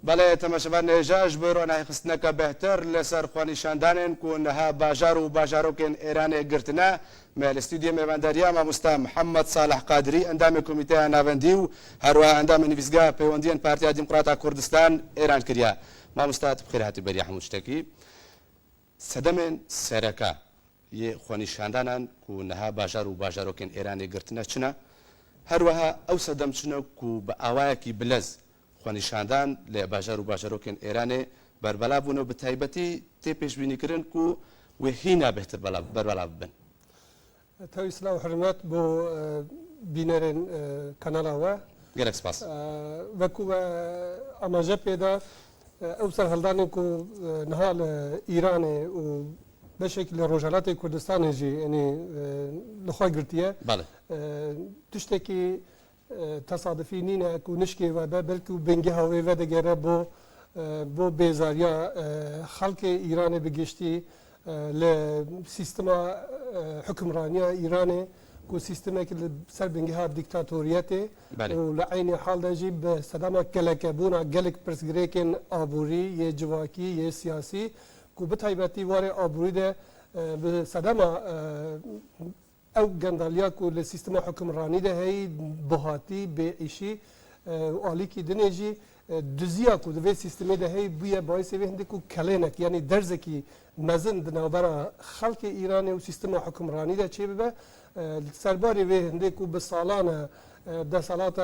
بله تماشاگران نجاش برو نه خستنه که بهتر لسر خوانیشاندانن کونها باجار و باجاروکن ایران گرتنا مال استودیو میوانداریا ما مستم محمد صالح قادری اندام کمیته ناوندیو هروا اندام نویسگاه پیوندین پارتی دموکرات کردستان ایران کریا ما مستعد بخیر هاتی بری حمود شتکی سدمن سرکا یه خوانیشاندانن کونها باجار و باجاروکن ایران گرتنا چنا هروا او سدم چنا کو با آوایکی بلز خوانیشاندان لی باجار و باجاروکن ایران بربلا بونو بتایبتی تی پیش بینی کردن کو و هینا بهتر بربلا ببن. توی سلام حرمت بو بینرین کانال آوا. گرک سپاس. و کو آماجه پیدا اوسر هلدانی کو نهال ایران و به شکل رجالات کردستان جی یعنی لخوای گرتیه. بله. تشتکی تصادفی نینه کو نشکی و بلکه بنگه هاوی و دگره بو بیزاریا خلق ایران بگشتی لسیستم حکمرانی ایران کو سیستمی که سر بنگه ها دیکتاتوریته و لعین حال داجی به صدام کلکبونا گلک پرسگریکن آبوری یه جواکی یه سیاسی کو بتایبتی واره آبوری ده به صدام او گندالیا کو لسیستم حکمرانی ده هی بهاتی به ایشی عالی کی دنیجی دزیا کو دوی سیستمی ده هی بیا باعث به هندی کو کلینک یعنی درز کی مزن دنابرا خلق ایران و سیستم حکمرانی ده چی به سرباری به هندی کو به سالانه ده سالات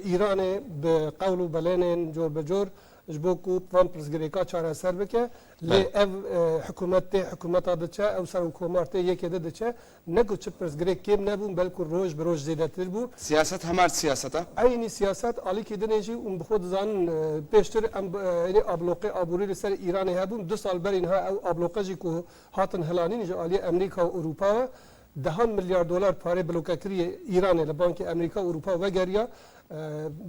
ایران به قول و بلین جور بجور جبو کو پرام پرسگریکا چاره سر بکه لی اف حکومت دچه او سر حکومت یک دچه نگو چه پرسگریک کم نبود بلکه روز به روز زیاده تر بود سیاست همار سیاسته عینی سیاست عالی که دنیجی اون بخود زن پیشتر یعنی ابلوقه آبوری سر ایران هبون 2 سال بر اینها او ابلوقه جی که هاتن هلانی نجا عالی امریکا و اروپا $10 میلیارد پاره بلوکاکری ایران لبانک امریکا و اروپا و گریا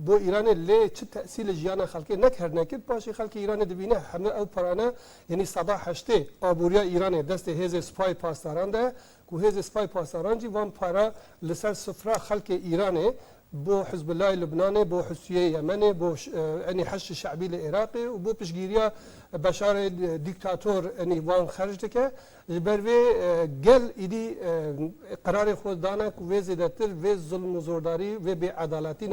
بو ایران لی چه تأثیر جیان خلقی نکرد نکرد باشی خلق ایران دبینه همه او پرانه یعنی صدا هشته آبوریا ایران دست هیز سپای پاسداران ده که هیز سپای پاسداران جی وان پارا لسر سفرا خلق ایران بو حزب الله لبنان بو حسیه یمن بو یعنی حش شعبی العراقی و بو پشگیریا بشار دیکتاتور یعنی وان خرج دکه بروی گل ایدی قرار خود دانه که وی زیادتر وی ظلم و زورداری و بی عدالتی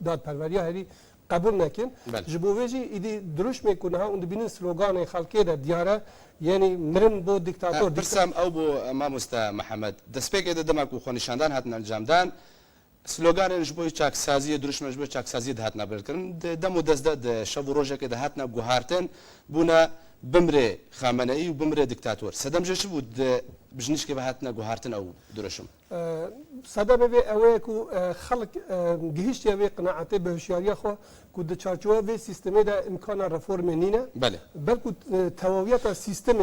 دادپروری هری قبول نکن جبویجی ایدی دروش میکنه ها اون بینن سلوگان خلقی ده دیاره یعنی مرن بو دیکتاتور برسم او بو ما مستا محمد دسپیک ایده دماغ خونیشاندان هاتن الجامدان سلوگان جبوی چاکسازی دروش مجبور چاکسازی ده هاتنا برکن دمو دزد شب و روزه که ده هاتنا گوهارتن بونا بمره خامنه‌ای و بمره دیکتاتور صدام جش بود بجنیش که به هاتنا گوهارتن او درشم صدام به اوه کو خلق گهشت یا قناعته به هوشیاری خو کو د چارچوبه به سیستم ده امکان رفرم نینه بله بلکه تواویت سیستم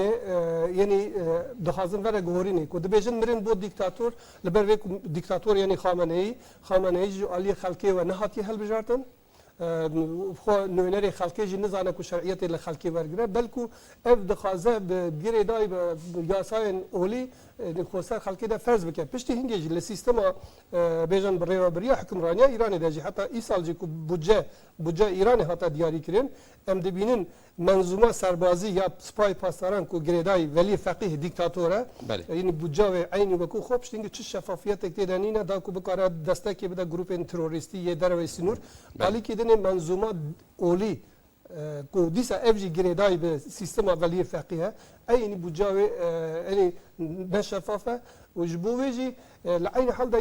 یعنی دخازن وره گوهرینه کو د بجن مرن بود دیکتاتور لبر دیکتاتور یعنی خامنه‌ای جو علی خلقی و نهاتی حل بجارتن خو نوینری خلقی جی نزانه کو شرعیت لخلقی ورگره بلکو اف دخازه بگیره دای یاساین اولی خوسر خلقی ده فرض بکه پشتی هنگی جی لسیستم بیجن بریو بریا حکمرانی ایران ده جی حتی ای سال جی کو بودجه ایران حتی دیاری کرین ام دبینن منظومه سربازی یا سپای پاسداران کو گریدای ولی فقیه دیکتاتوره یعنی بودجه و عینی وکو خوب شتینگ چه شفافیت اکتیدانینه دا کو بکاره دسته که بده گروپ تروریستی یه دروی سینور ولی که دنه منظومه اولی کو دیسا افجی گریدای به سیستم ولی فقیه عینی بودجه یعنی نشفافه وجبوجي لعين حال ده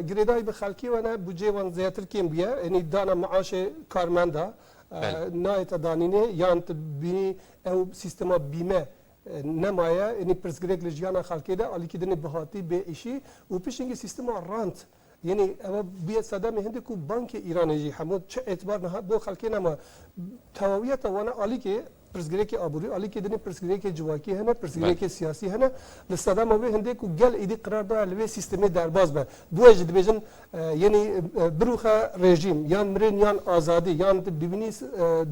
جريداي بخلكي وانا بوجي وان زياتر كيم بيا يعني دانا معاش كارماندا نايت دانينه يان تبيني او سيستما بيمه نمايا يعني برسغريك لجيانا خلكي ده علي كدني بهاتي بيشي وبيشينجي سيستما رانت يعني بيا صدام هندكو بنك ايراني جي حمود چه اعتبار نه بو خلكي نما تواويت وانا علي كي پرسگریکی آبوری علی که دنی پرسگریکی جواکی هنه پرسگریکی سیاسی هنه لستادام اوه هنده کو گل ایدی قرار داره لوی سیستمی درباز به بوج دبیجن یعنی بروخه رژیم یان مرین یان آزادی یان ببینی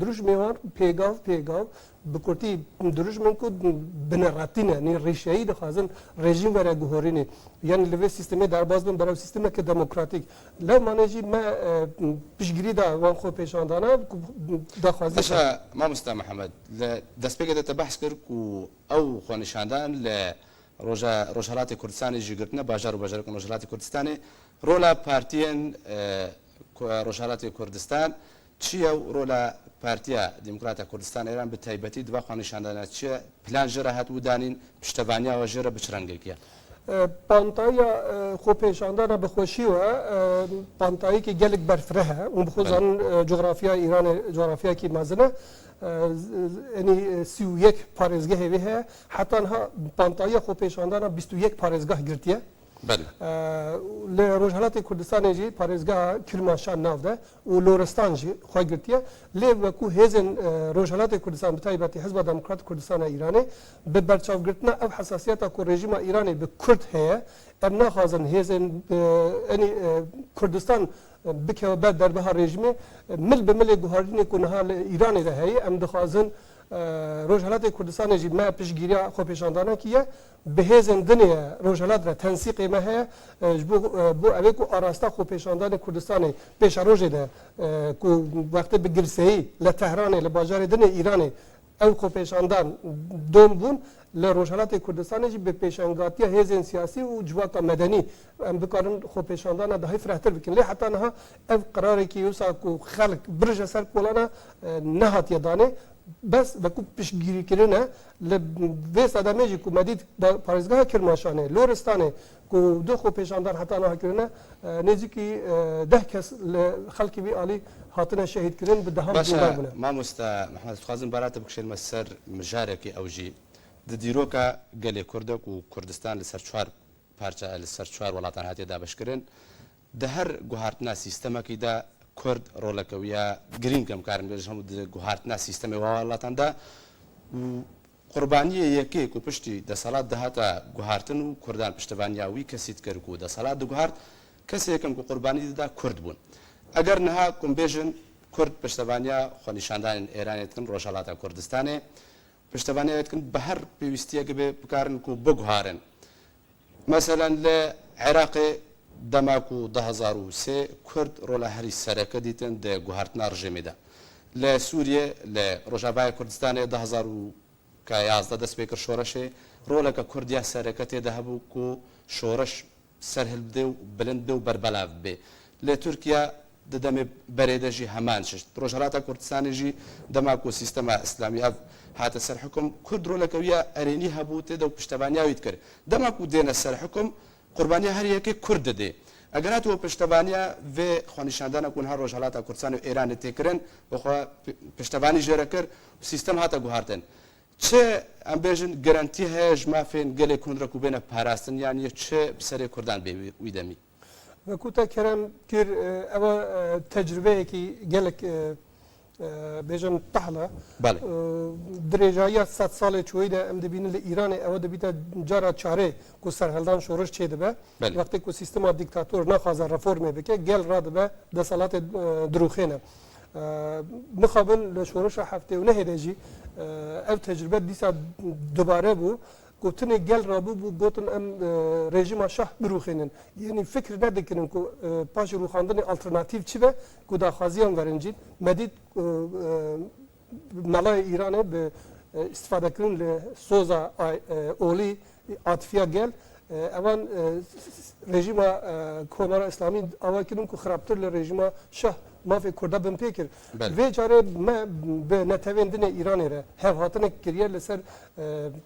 دروش میوان پیگاو بکرتی دروش من کو بنراتینه نی ریشه‌ای دخوازن رژیم وره گهورینه یعنی لوی سیستمی در باز بن برای سیستمی که دموکراتیک لا مانجی ما پیشگیری دا وان خو پیشاندانه دخوازی باشا ما مستر محمد دست بگه ده بحث کرد کو او خو نشاندان ل روجهلات کردستان جگرتنه باجار و باجار روجهلات کردستان رولا پارتین روجهلات کردستان چیه رولا پارتیا دموکرات کردستان ایران به تایبەتی دوا خو نشاندان چیه پلان جره هات ودانین پشتوانیا و جره بچرنگکیه پانتایا خو پیشاندانه بخوشی و پانتایی که گلک برفره اون بخوزن جغرافیا ایران جغرافیا کی مازنه یعنی 31 پارێزگه هەیە حتی ها پانتایی خو پیشاندانه 21 پارێزگاه گرتیه بله ل روجهلات کردستان جی پارێزگاه کرمانشاه ناوده و لورستان جی خو گرتیه لی وکو هزن روجهلات کردستان بتایبەتی حزب دموکرات کردستان ایرانی به برچاوگرتنا او حساسیت کو رژیم ایرانی به کرد هەیە ام ناخوازن هزن یعنی کردستان بکه بعد در بها رژیم مل به مل گوهرینی کو نها ایرانی ده هەیە ام دخوازن روجهلات کردستان جی ما پیشگیری خو پیشاندانه کیه به هزن دنیا روجهلات را تنسیق ما هەیە بو اوی کو آراستا خو پیشاندان کردستان پیش روج ده کو وقت به گرسه‌ای ل تهران ل بازار دنیا ایرانی او خو پیشاندان دوم بون ل روجهلات کردستان جی به پیشنگاتی هزن سیاسی و جواتا مدنی ام بکارن خو پیشاندان ده فرهتر بکن لی حتی نها او قراری کی یوسا کو خلق برج سر کولانا نهات یدانه بس وکو پیشگیری کردنه لبیس آدمی جی کو مدید پارێزگاه کرمانشاه لورستانه کو دو خو پیشاندان حتی نه کردنه نزدیکی 10 کس خلقی بی عالی هاتنه شهید کردن به دهم باشا ما مستا محمد خوازم برات بکشل مسر مجارکی اوجی د دیروکا گلی کردک و کردستان لسر چوار پارچه لسر چوار ولاتان هاتی دا بشکرن ده هر گوهارتنا سیستما کی دا کرد رولکویا گرین کم کارن بیش هم د گوهارتنا سیستم ولاتان دا قربانی یکی کو پشتی د سالات ده هاتا گوهارتن و کردان پشتوانیاوی کسیت کرکو د سالات د گوهارت کسی یکم کو قربانی دا کرد بون اگر نها کم بیشن کرد پشتوانیا خو نشاندان ایرانی تکن روجهلات کردستانه پشتوانیا یتکن به هر پیوستیه که بکارن کو بگوهارن مثلا لعراق دماکو 2003 کرد رولا هری سرکه دیتن ده گوهارتنا رژیمی ده لسوریه لروجاوای کردستان 2011 دست بکر شورشه رولا که کردیا سرکه ده هبو کو شورش سرهل بده و بلند بده و بربلاف بده لترکیا دم بريده جي همان شش روجهلات كردستان جي دماكو سيستم اسلامي هات سر حكم كدرو لكويا اريني هبوت دو پشتوانيا يتكر دماكو دين سر حكم قربانيا هر يكي كرد دي اگرات و پشتوانيا و خونشاندان كون هر روجهلات كردستان و ايران تكرن و خو پشتواني جركر سيستم هات گوهارتن چه ام بيجن گارانتي هج ما فين گله كون ركوبنا پاراستن يعني چه بسر كردان بي ويدمي و کوتا کرم کر اوا تجربه کی گلک بیجم تحلا بله درجایی 100 سال چوی ده ام دبین ایران اوا دبیت جارا چاره کو سرهلدان شورش چه ده وقتی کو سیستم دیکتاتور نخوازه رفرم بکه گل را ده ده سالات دروخینه مخابن لشورش هفته و نه هدیجی او تجربه دیسا دوباره بو گوتن گل رابو بو گوتن ام رژیم شاه بروخینن یعنی فکر ندکنن کو پاش روخاندن آلترناتیو چی به کو داخوازیان ورنجید مدید ملای ایرانه به استفاده کردن ل سوزا اولی عاطفیا گل اوان رژیم کمر اسلامی آوا کردن کو خرابتر ل رژیم شاه ما في كردا بن بيكر في جاره ما بنتوين دنا ايران ره هف هاتن كرير لسر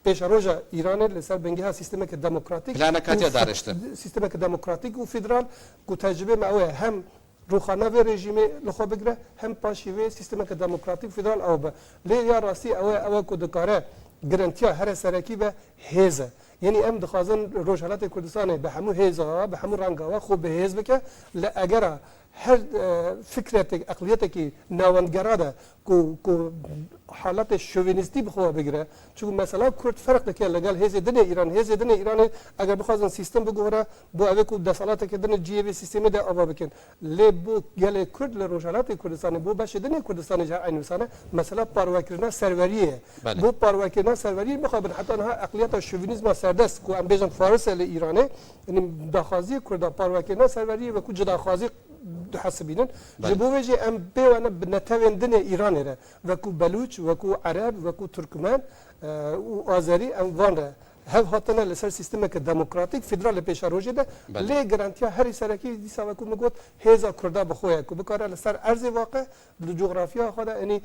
پیش روجا ايران لسر بنجها سيستمك ديمقراطيك پلان كاتيا دارشت سيستمك ديمقراطيك وفيدرال كو تجربه معه هم روخانه و رژیم لخوا بگره هم پاشیوه سیستمك ديمقراطيك فيدرال او به لي يا راسي او كو دكاره گرانتيا هر سرکی به هزه یعنی ام دخوازن روجهلات کردستان به همو هیزا به همو رنگا خوب به هیز بکه لاگر هر فکرت اقلیت کی ناوندگراده کو حالت شوونیستی بخواه بگیره چون مثلا کرد فرق دکه لگل هیز دنیا ایران اگر بخوازن سیستم بگوره با اوه کو دسالات که دنیا جی وی سیستم ده آوا بکن لی بو گله کرد لروجالات کردستان بو باش دنیا کردستان جا عین وسانه مثلا پارواکرنا سروریه بو پارواکرنا سروری بخواه حتی انها اقلیت شوونیسم سردست کو ام بیژن فارس ل ایرانه یعنی دخوازی کرد پارواکرنا سروری و کو جدا خوازی حسبينن جبوجي ام بيوانا بنتاوين دنيا ايران را وكو بلوچ وكو عرب وكو تركمان وازري ام وانا هاو هاتنا لسر سيستمك ديمقراطيك فيدرال بيشا روجي ده لي جرانتيا هري سركي دي ساوكو مگوت هيزا كردا بخويا كو بكارا لسر ارض واقع بالجغرافيا خدا يعني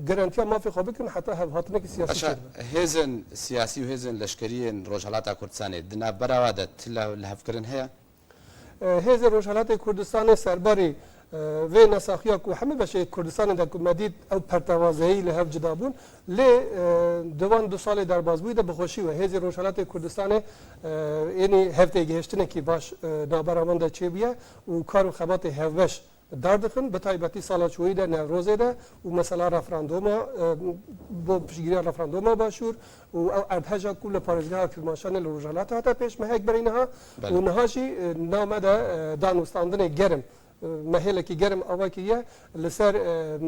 جرانتيا ما في خبكن حتى هاو هاتنا سياسي هيزن سياسي وهيزن لشكريين روجهلاتا كردستان دنا براوده تلا لهفكرن هيا هیز روجهلات کردستان سرباری و نساخیا کو همه بشه کردستان در مدید او پرتوازهی له جدابون ل دوان دو سال در بازبوی ده بخوشی و هیز روجهلات کردستان یعنی هفته گهشتنه کی باش نابرابند چه بیه و کار و خبات هفوش دردخن به تایبتی سال چویی ده نوروزه ده و مثلا رفراندوما با پیشگیری رفراندوما باشور و او ارتجا کل پارزگاه کرماشان روجهلات هاتا پیش مهک برینها و نهاشی نامه ده دانوستاندن گرم محله کی گرم آوا کیه لسر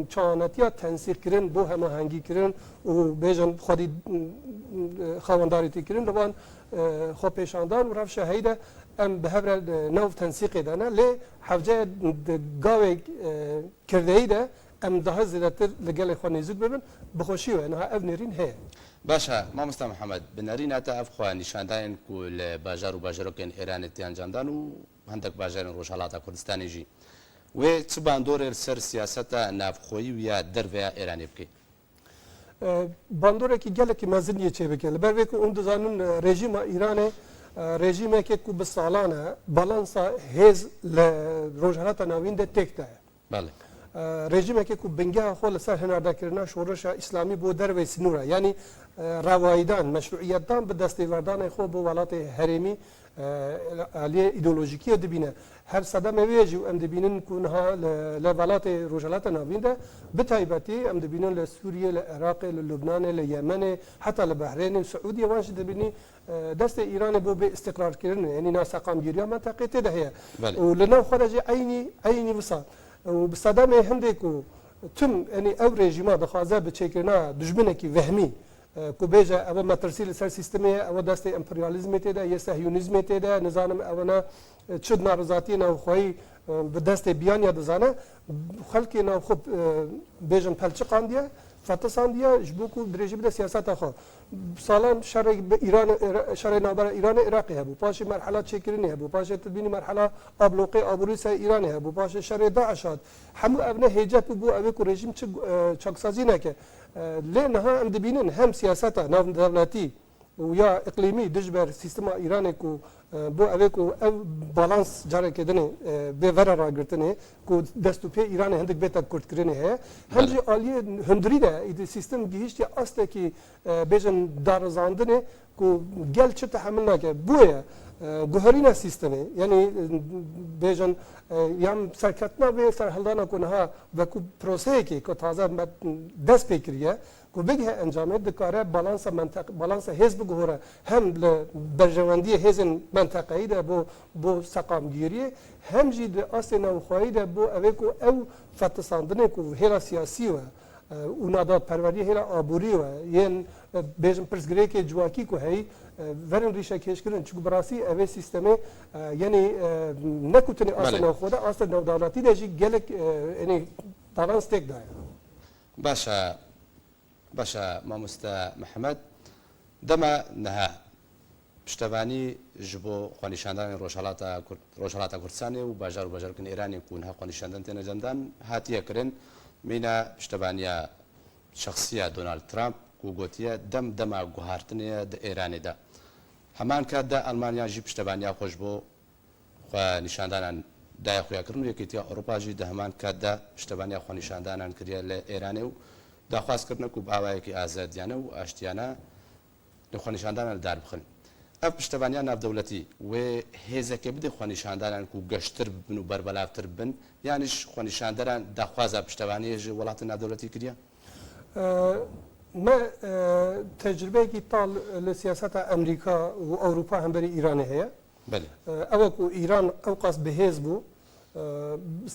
چانتیا تنسیق کردن بو همه هنگی کردن و بیژن خودی خوانداری کردن روان خو پیشاندان و رفت شهیده ام به هر نو تنسیق دانه لی حوجه گاوی کرده ایده ام ده زیادتر لگل خوانی زود ببین بخوشی و انها اب نرین هی باشا ما مستر محمد بنرین اتا افخوا نشاندان کول باجار و باجارکن ایران تیان جاندان و هندک باجار روجهلات کردستانی جی و چه باندور سر سیاست نافخویی و یا در و ایرانی بکی باندوره کی گله کی مزنیه چه بکل بر وک اون دزانون رژیم ایرانه رژیمه که کو به سالانه بالانسا هز ل روجهلات ناوین ده تک ده بله رژیمه که کو بنگه خو سر هنرده کردن شورش اسلامی بو در و سنوره یعنی روایدان مشروعیتان به دستیوردان خو بو ولات هرمی علیه ایدئولوژیکی دبینه هر صدام ویجی ام دبینن کنها لولات روجهلات ناوین ده به تایبتی ام دبینن لسوریه لعراق للبنان لیمن حتی لبحرین سعودی وانش دبینی دست ایران بو به استقرار کردن یعنی ناس قامگیری منطقه ده هي ولنا خرج عيني وصل وبصدام هندكو تم يعني او رژیما دخوازه بچکرنا دشمنه کی وهمی کو بیجا او مترسیل سر سیستمی او دست امپریالیزم ته ده یا صهیونیزم ته ده نظام اونا چد نارضاتی نو خوی به دست بیان یا دزانه خلک نو خب بیجن پلچ قاندیه فتساندیه جبوکو درجه بده سیاست خو سالان شرع ایران شرع نابر ایران عراقی هبو پاش مرحله چکرینی هبو پاش تدبینی مرحله ابلوقی ابوریس ایرانی هبو پاش شرع داعشات همو ابنه هجت بو اوه کو رژیم چاکسازی نکه لانها ام دبینن هم سیاست ناو دولتی و یا اقلیمی دجبر سیستم ایران کو بو اوه کو او بالانس جاره کدنه به ور را گرتنه کو دستو په ایران هندک به تک کرد کرنه ہے هم جی عالی هندری ده ای سیستم گیشت استه کی بیژن دارزاندنه کو گل چه تحمل نکه بوه گوهرین سیستمی یعنی بیژن یام سرکتنا به سرحلدانا کنها و کو پروسه کی کو تازه دست بکریه کو بگه انجامه دکاره بالانس حزب گوهره هم برجواندی حزب منطقه‌ای ده بو سقامگیری هم جید اصلا نوخوایی ده بو اوه کو او فتساندنه کو هلا سیاسی و اوناداد پروری هلا آبوری و یعنی بیژن پرسگری که جواکی کو هی ورن ریشه کش کردن چون براسی اوه سیستمه یعنی نکوتنی اصلا نوخوده اصلا نو دولتی ده جی گلک یعنی بالانس تک ده باشا مامۆستا محەممەد دەما نەها پشتەبانی ji bo xwenîşandana Rojhelata Kurdistanê û bajar û bajarokên Îranê ku niha xwenîşandan têne cendan hatiye kirin mîna piştebaniya şexsiya Donald Trump ku gotiye dem dema guhartinê di Îranê de heman kat de Almanya jî piştebaniya xwe ji bo xwenîşandanan daya xuya kirin û Yekîtiya Ewropa jî di heman kat de piştebaniya xwenîşandanan kiriye li Îranê û داخواست کردن که باوایی که آزادیانه و آشتیانه نخونیشاندن دار بخن ئەف پشتەبانیان ناودەوڵەتی وێ هێزەکە بدە خۆنیشاندانان و گەشتر بن و بەربەلاوتر بن یانیش خۆنیشاندەران داخوازە پشتەبانیێژ وڵاتی ناودەوڵەتی کردیا ما تجربەیەکی تاڵ لە سیاسەتە ئەمریکا و ئەوروپا هەمبەری ئیرانی هەیە ئەوەکو ئیران ئەو قاس بەهێز بوو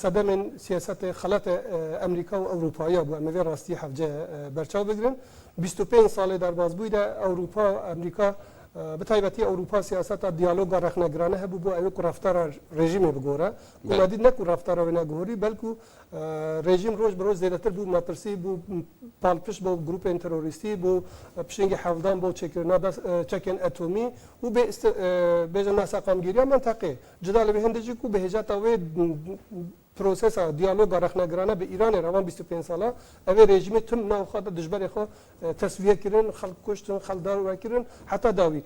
سەدەمێن سیاسەتی خەڵەتە ئەمریکا و ئەوروپایە بوو ئەمەوێ ڕاستی هەفجە بەرچاو بگرن 25 ساڵێ دەربازبوویدا ئەوروپا ئەمریکا بتایبەتی ئەوروپا سیاسەتە دیالۆگا ڕەخنەگرانە هەبوو بۆ ئەوێ ڕفتارە ڕێژیمێ بگۆرە ومادید نەکو ڕفتارەوە نەگۆری بەلکو ڕێژیم ڕۆژ بە ڕۆژ زێدەتر بوو مەترسی بوو پاڵپشت بۆ گروپێن تەرۆریستی بۆ پشنگی حەفدان بۆ چەکێن ئەتۆمی و بێژە ناساقامگیریە منتەقێ جدا لە هەندێکی و بەهێژاتەوێ پرۆسسا دیالۆگا ڕەخنەگرانە بە ئیرانی ڕەوان 25 ساڵە ئەوێ ڕێژیمی تون ناوخەتە دژبەرێ خۆ تەسویەکردن خەڵک کوشتن خەڵداروەکردن حتا داوی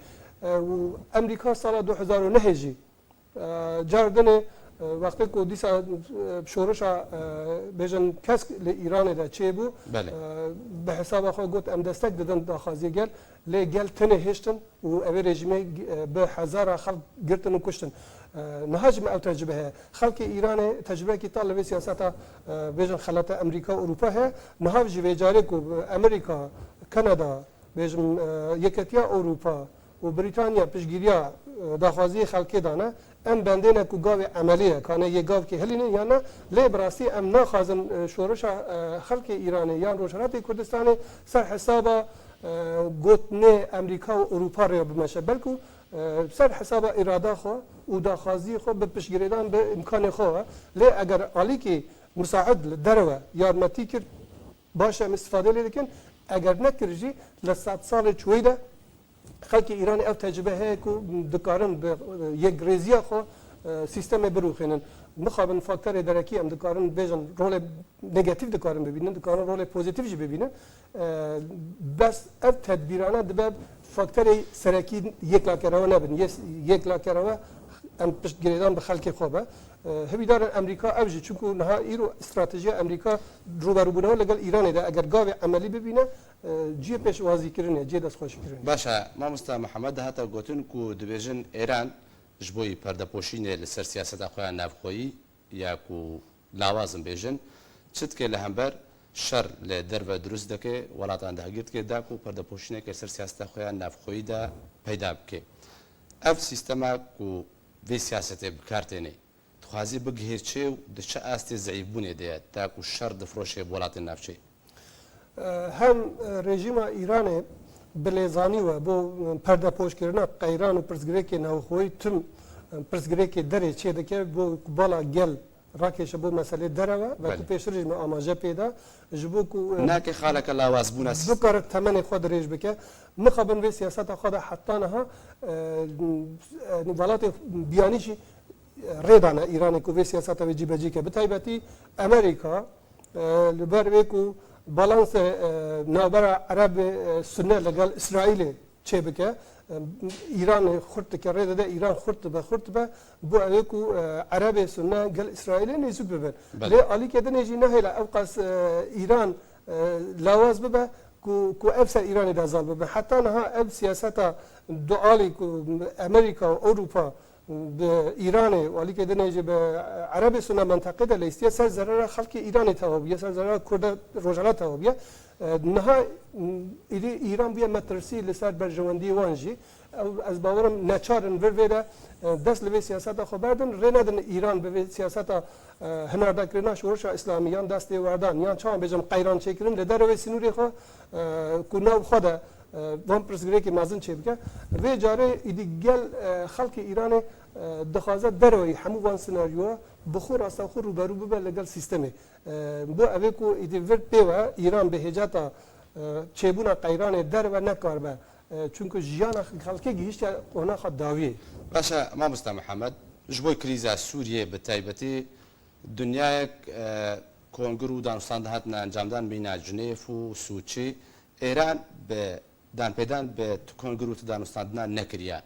ئەمریکا ساڵە 2009 هێژی جاردنێ وقتی که دیسا شورش بیشتر کس ل ایران دا چه بود به حساب خود گفت ام دستک دادن داخازی گل لی گل تنه هشتن و اوی رژیمی به هزار خلق گرتن و کشتن نهاجم او تجربه خلق ایران تجربه کی طالب سیاست بیشتر خلات امریکا و اروپا ہے نهاج جویجاری کو امریکا کانادا بیشتر یکتیا اروپا و بریتانیا پیشگیری داخازی خلقی دانه ام بندینه کو گاو عملیه کانه یه گاو که هلینه یا نه لی براسی ام ناخازن شورش خلق ایرانی یا روشنات کردستان سر حساب گوتنه امریکا و اروپا رو بمشه بلکو سر حساب اراده خو و داخازی خو به پیشگیریدن به امکان خو لی اگر علی که مساعد دروه یارمتی کرد باشه استفاده لیکن اگر نکرجی لسات سال چویده خلق ایران او تجربه هست که دکارن به یک ریزی خو سیستم بروخینن مخابن فاکتور درکی ام دکارن بیشتر رول نگاتیو دکارن ببینن دکارن رول پوزیتیو جی ببینن بس او تدبیرانه دباب فاکتور سرکی یک لاکروا نبین یک لاکروا ام پشت گریدان به خلق خوبه هبیدار امریکا اوجی چونکو نها ایرو استراتژی امریکا روبرو بودن لگل ایران ده اگر گاو عملی ببینه جی پیش وازی کردنه جی دست خوش کردنه باشه ما مستر محمد هاتا گوتن کو دبیجن ایران جبوی پرده پوشینه لسر سیاست اخویا نافخویی یا کو لاوازم بیجن چت که لهمبر شر لدر و دروس دکه ولاتان ده گرت که دا کو پرده پوشینه که سر سیاست اخویا نافخویی دا پیدا بکه اف سیستما کو وی سیاست بکارتنه خوازی بگهرچه و دچه آستی ضعیف بونه دیه تا کو شر دفروشه بولات نافچه هم رژیم ایران بلزانی و با پرده پوش کردن قیران و پرسگری که نوخوی تم پرسگری که دره چه دکه با بالا گل راکش با مسئله دره و کو پیش رژیم آماجه پیدا جبو کو نه که خالق لاواز بونه ذکر تمن خود رژ بکه مخابن به سیاست خود حتی نه ولات بیانیشی ریدانه ایران کو سیاست و جیبجی که بتایبتی امریکا لبر ویکو بالانس نابر عرب سنه لگل اسرائیل چه بکه ایران خورد که رید ده ایران خورد به بو ویکو عرب سنه گل اسرائیل نیزو ببر لی علی که دنیجی نه لا اوقاس ایران لواز ببه کو افسر ایران دازال ببه حتی نه اب سیاست دعالی کو امریکا و اروپا ایران ولی که دنیجی به عرب سنة منطقه ده لیستی سر ضرر خلق ایران توابیه سر ضرر کرد روزانه توابیه نه ایران بیا مترسی لسر برجواندی وانجی از باورم نچارن ورویده دست لوی سیاست خبردن رندن ایران به سیاست هنردا کردن شورش اسلامیان دست وردان یا چون بجم قیران چکرین لدر و سینوری خو کناو خدا وام پرسگری که مازن چه بکه و جاره ایدی گل خلق ایران دخوازه دروی همو وان سناریو بخور اصلا خور روبرو ببر لگل سیستمی بو اوه کو ایدی ورد پیوه ایران به هجاتا چهبونا قیران در و نکار به چونکه جیان خلقی گیشت اونا خود داویه باشه ما مستر محمد جبوی کریزا سوریه به تایبتی دنیای کنگرو دانستان هاتنا انجامدان بینا جنیف و سوچی ایران به دان پیدان به کنگرو دانستان نکریا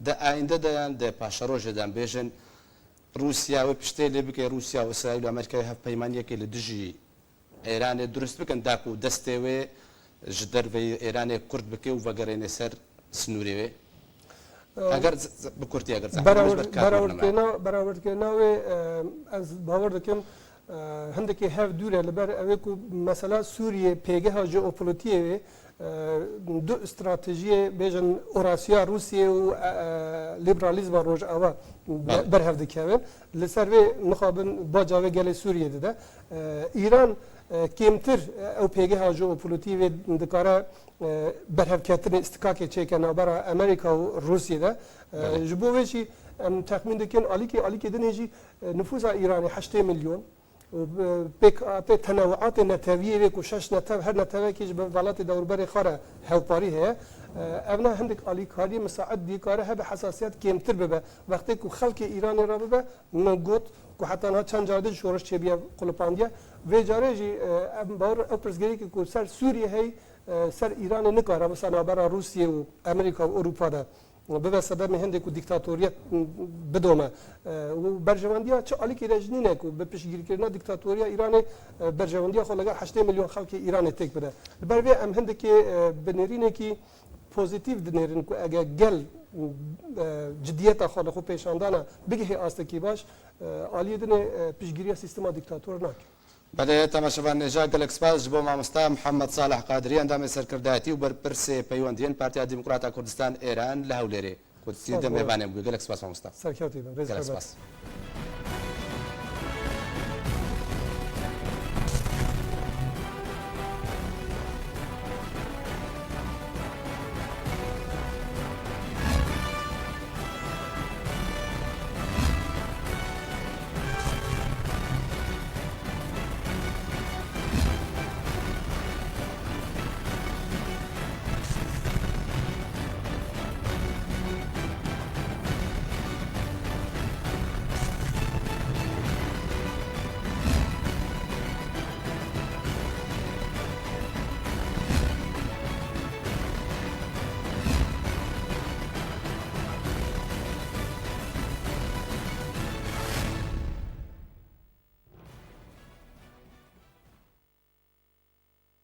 ده آینده دیان ده پاشروج دان بیشن روسیا و پشته لیبی روسیا و اسرائیل و امریکا هف پیمانیه که لدجی ایران درست بکن داکو دسته و جدر و ایران کرد بکه و وگرین سر سنوری و اگر بکورتی اگر براوردکردنا و از باور دکم هندکی هف دوره لبر اوه کو مثلا سوریه پیگه ها ژئوپلیتیه دو استراتژی بیشن اوراسیا روسیه و لیبرالیزم روج آوا برهف دکیون لسر و مخابن باجاوه گل سوریه ده ایران کمتر او پیگه ها ژئوپلیتیه دکاره برهف کتن استکاک چیکن برای امریکا و روسیه ده جبوهشی تخمین دکن علی که دنیجی نفوذ ایرانی 8 میلیون و به تنوعات نتویه و کوشش نتو هر نتویه که به ولات دوربر خاره هلپاری هست اونا هندک علی کاری مساعد دی کاره هب حساسیت کمتر ببه وقتی که خلق ایران را ببه من گفت که حتی نه چند جاده شورش چه بیا قلپاندیا و جاره جی بار اپرزگری که سر سوریه هی سر ایران نکاره مثلا برای روسیه و امریکا و اروپا ده به سبب هندی کو دیکتاتوریت بدومه و برجواندیا چه علی کی رجنینه کو به پیشگیری کردن دیکتاتوریا ایران برجواندیا خو لگا 8 میلیون خلک ایران تک بده بر به ام هندی کی بنرینه کی پوزیتیو دنرین کو اگه گل جدیت خود خو پیشاندانه بگه است کی باش علی دنه پیشگیری سیستم دیکتاتور نک بله تماشاوان نجا گلک سپاس جبو مامستا محمد صالح قادری اندام سرکردایتی و برپرس پیوندین پارتیا دموکراتا کردستان ایران لهولری کودسی دم میوانم گلک سپاس مامستا سرکرتی گلک سپاس